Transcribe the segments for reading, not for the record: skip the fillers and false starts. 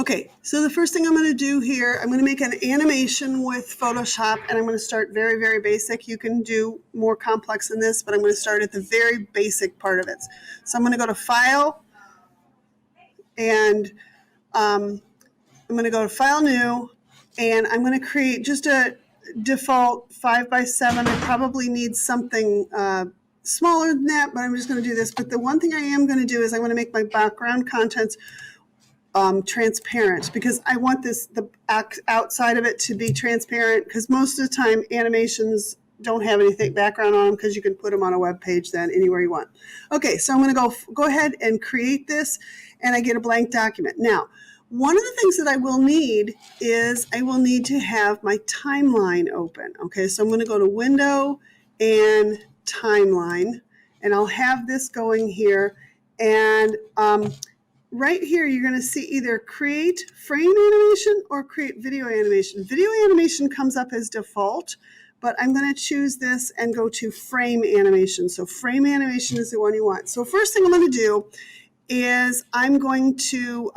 Okay, so the first thing I'm going to do here, I'm going to make an animation with Photoshop, and I'm going to start very, very basic. You can do more complex than this, but I'm going to start at the very basic part of it. So I'm going to go to File, and I'm going to go to File New, and I'm going to create just a default 5x7. I probably need something smaller than that, but I'm just going to do this. But the one thing I am going to do is I'm going to make my background contents transparent, because I want the outside of it to be transparent, because most of the time animations don't have anything background on them, because you can put them on a web page then anywhere you want. Okay, so I'm going to go ahead and create this, and I get a blank document. Now, one of the things that I will need is I will need to have my timeline open. Okay, so I'm going to go to Window and Timeline, and I'll have this going here, and right here, you're going to see either create frame animation or create video animation. Video animation comes up as default, but I'm going to choose this and go to frame animation. So frame animation is the one you want. So first thing I'm going to do is I'm going to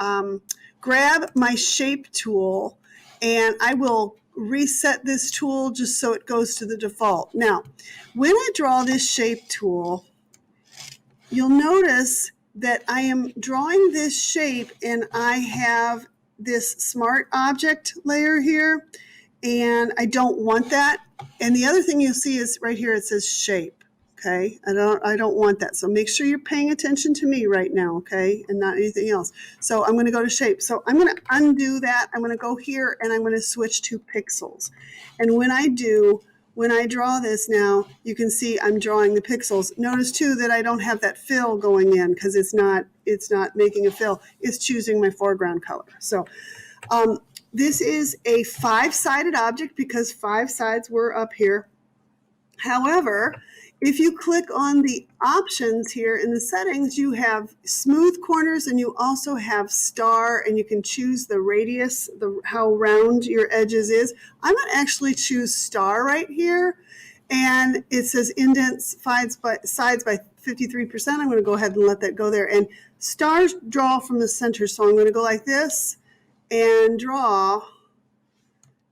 grab my shape tool, and I will reset this tool just so it goes to the default. Now, when I draw this shape tool, you'll notice that I am drawing this shape, and I have this smart object layer here, and I don't want that. And the other thing you'll see is right here it says shape. Okay, I don't want that. So make sure you're paying attention to me right now, okay, and not anything else. So I'm going to go to shape. So I'm going to undo that. I'm going to go here, and I'm going to switch to pixels. And when I draw this now, you can see I'm drawing the pixels. Notice too that I don't have that fill going in, because it's not making a fill. It's choosing my foreground color. So this is a 5-sided object, because 5 sides were up here. However, if you click on the options here in the settings, you have smooth corners, and you also have star, and you can choose the radius, how round your edges is. I'm going to actually choose star right here, and it says indents sides by 53%. I'm going to go ahead and let that go there. And stars draw from the center, so I'm going to go like this and draw.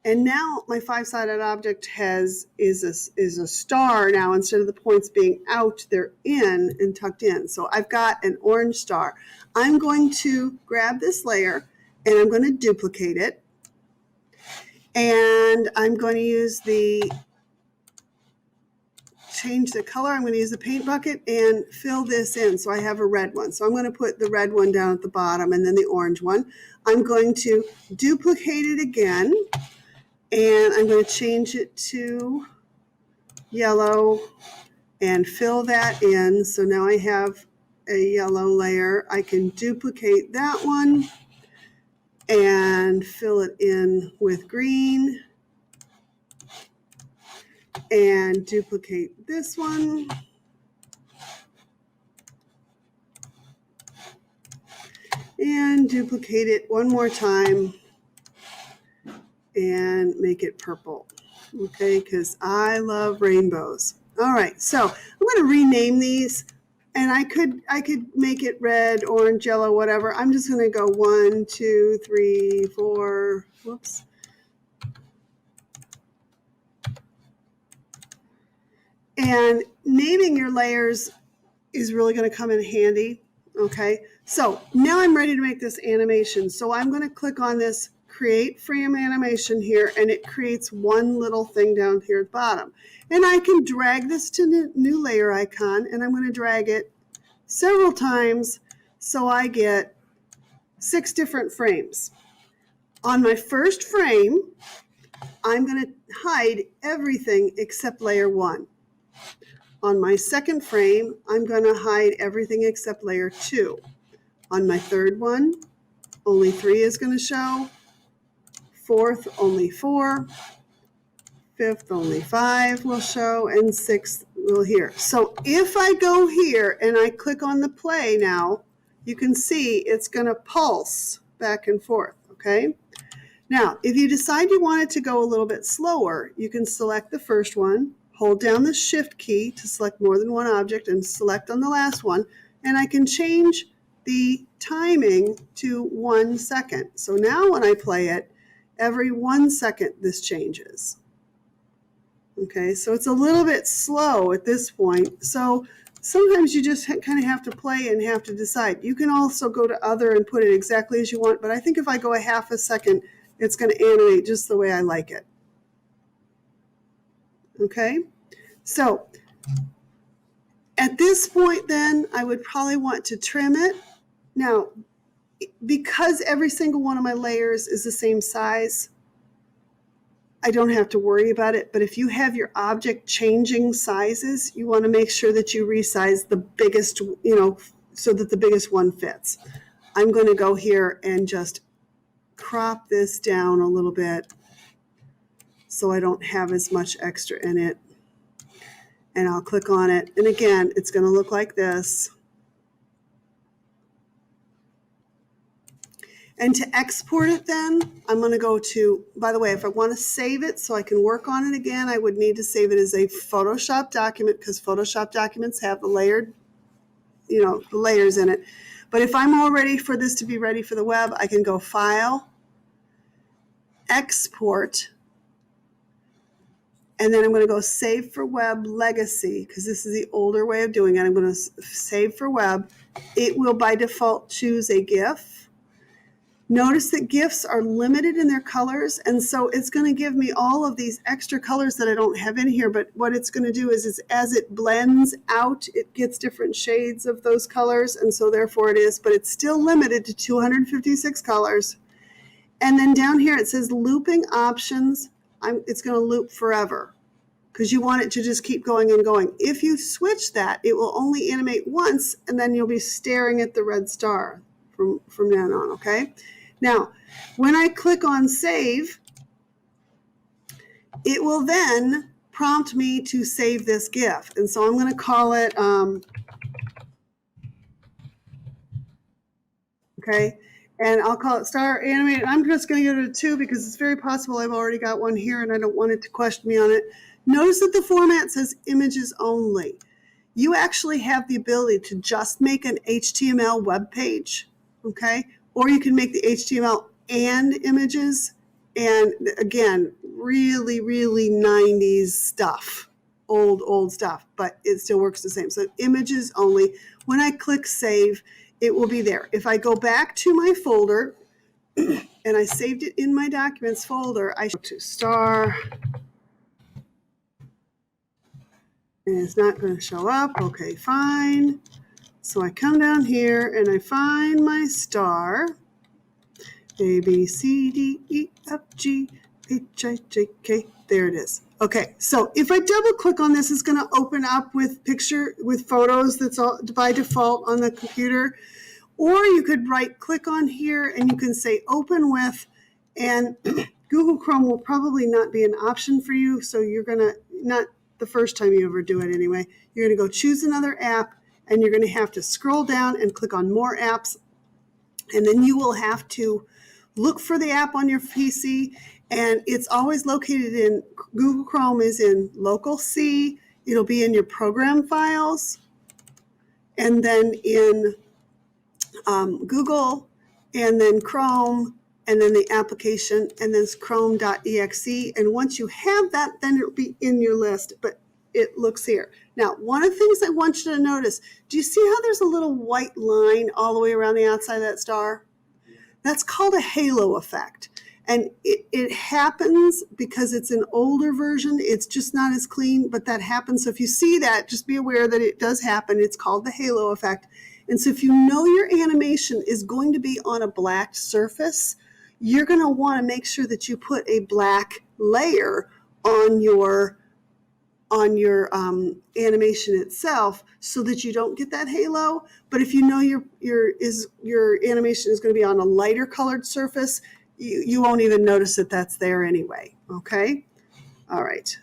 And now my 5-sided object is a star now. Instead of the points being out, they're in and tucked in. So I've got an orange star. I'm going to grab this layer, and I'm going to duplicate it. And I'm going to change the color. I'm going to use the paint bucket and fill this in. So I have a red one. So I'm going to put the red one down at the bottom, and then the orange one. I'm going to duplicate it again. And I'm going to change it to yellow and fill that in. So now I have a yellow layer. I can duplicate that one and fill it in with green. And duplicate this one. And duplicate it one more time. And make it purple, okay, because I love rainbows. All right, so I'm going to rename these, and I could make it red, orange, yellow, whatever. I'm just going to go 1, 2, 3, 4. Whoops. And naming your layers is really going to come in handy, okay? So now I'm ready to make this animation. So I'm going to click on this create frame animation here, and it creates one little thing down here at the bottom. And I can drag this to the new layer icon, and I'm going to drag it several times so I get 6 different frames. On my first frame, I'm going to hide everything except layer 1. On my second frame, I'm going to hide everything except layer 2. On my third one, only 3 is going to show. Fourth, only 4. Fifth, only 5 will show, and 6th will here. So if I go here and I click on the play now, you can see it's going to pulse back and forth, okay? Now, if you decide you want it to go a little bit slower, you can select the first one, hold down the Shift key to select more than one object, and select on the last one, and I can change the timing to 1 second. So now when I play it, every 1 second this changes. Okay, so it's a little bit slow at this point. So sometimes you just kind of have to play and have to decide. You can also go to other and put it exactly as you want, but I think if I go a half a second, it's going to animate just the way I like it. Okay, so at this point then, I would probably want to trim it. Now, because every single one of my layers is the same size, I don't have to worry about it. But if you have your object changing sizes, you want to make sure that you resize the biggest, so that the biggest one fits. I'm going to go here and just crop this down a little bit so I don't have as much extra in it. And I'll click on it. And again, it's going to look like this. And to export it then, I'm going to go to, by the way, if I want to save it so I can work on it again, I would need to save it as a Photoshop document because Photoshop documents have the layered, the layers in it. But if I'm all ready for this to be ready for the web, I can go File, Export, and then I'm going to go Save for Web Legacy because this is the older way of doing it. I'm going to save for web. It will by default choose a GIF. Notice that GIFs are limited in their colors, and so it's going to give me all of these extra colors that I don't have in here, but what it's going to do is as it blends out, it gets different shades of those colors, and so therefore it is, but it's still limited to 256 colors. And then down here it says looping options. It's going to loop forever because you want it to just keep going and going. If you switch that, it will only animate once, and then you'll be staring at the red star from now on, okay? Now, when I click on Save, it will then prompt me to save this GIF. And so I'm going to call it, okay, and I'll call it Star Animated. I'm just going to go to 2 because it's very possible I've already got one here and I don't want it to question me on it. Notice that the format says images only. You actually have the ability to just make an HTML web page, okay? Or you can make the HTML and images. And again, really, really 90s stuff, old stuff, but it still works the same. So images only. When I click Save, it will be there. If I go back to my folder and I saved it in my Documents folder, I go to Star. And it's not going to show up. Okay, fine. So I come down here and I find my star. A, B, C, D, E, F, G, H, I, J, K. There it is. Okay, so if I double click on this, it's going to open up with photos that's all by default on the computer. Or you could right click on here and you can say open with, and Google Chrome will probably not be an option for you. So you're going to, not the first time you ever do it anyway, you're going to go choose another app and you're going to have to scroll down and click on more apps. And then you will have to look for the app on your PC, and it's always located in, Google Chrome is in local C, it'll be in your program files, and then in Google, and then Chrome, and then the application, and then it's chrome.exe, and once you have that, then it'll be in your list, but it looks here. Now, one of the things I want you to notice, do you see how there's a little white line all the way around the outside of that star? That's called a halo effect. And it happens because it's an older version. It's just not as clean, but that happens. So if you see that, just be aware that it does happen. It's called the halo effect. And so if you know your animation is going to be on a black surface, you're going to want to make sure that you put a black layer on your animation itself so that you don't get that halo. But if you know your animation is going to be on a lighter colored surface, you won't even notice that that's there anyway. Okay? All right.